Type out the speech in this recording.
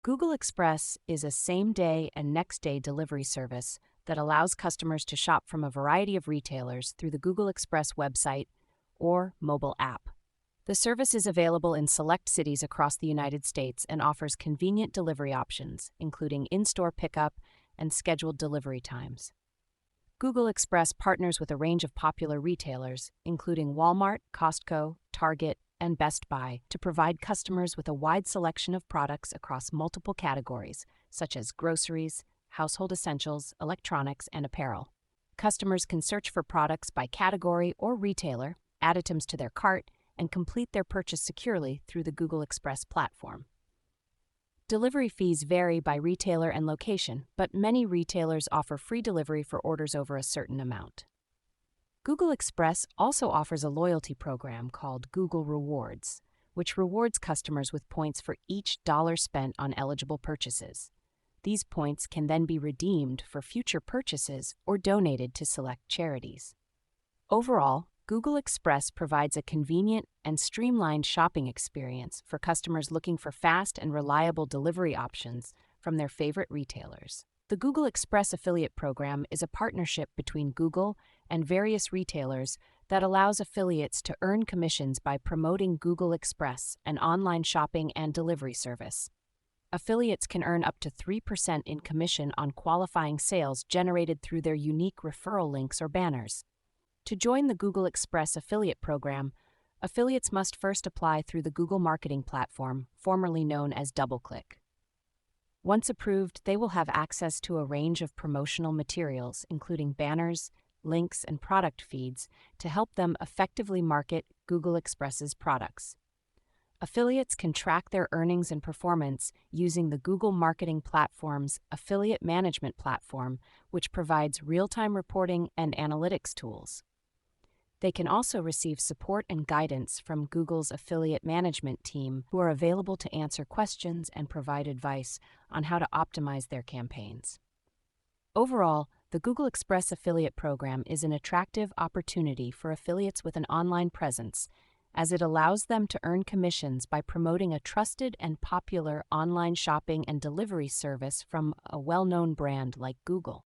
Google Express is a same-day and next-day delivery service that allows customers to shop from a variety of retailers through the Google Express website or mobile app. The service is available in select cities across the United States and offers convenient delivery options, including in-store pickup and scheduled delivery times. Google Express partners with a range of popular retailers, including Walmart, Costco, Target, and Best Buy, to provide customers with a wide selection of products across multiple categories, such as groceries, household essentials, electronics, and apparel. Customers can search for products by category or retailer, add items to their cart, and complete their purchase securely through the Google Express platform. Delivery fees vary by retailer and location, but many retailers offer free delivery for orders over a certain amount. Google Express also offers a loyalty program called Google Rewards, which rewards customers with points for each dollar spent on eligible purchases. These points can then be redeemed for future purchases or donated to select charities. Overall, Google Express provides a convenient and streamlined shopping experience for customers looking for fast and reliable delivery options from their favorite retailers. The Google Express affiliate program is a partnership between Google and various retailers that allows affiliates to earn commissions by promoting Google Express, an online shopping and delivery service. Affiliates can earn up to 3% in commission on qualifying sales generated through their unique referral links or banners. To join the Google Express affiliate program, affiliates must first apply through the Google Marketing Platform, formerly known as DoubleClick. Once approved, they will have access to a range of promotional materials, including banners, links, and product feeds, to help them effectively market Google Express's products. Affiliates can track their earnings and performance using the Google Marketing Platform's Affiliate Management Platform, which provides real-time reporting and analytics tools. They can also receive support and guidance from Google's affiliate management team, who are available to answer questions and provide advice on how to optimize their campaigns. Overall, the Google Express affiliate program is an attractive opportunity for affiliates with an online presence, as it allows them to earn commissions by promoting a trusted and popular online shopping and delivery service from a well-known brand like Google.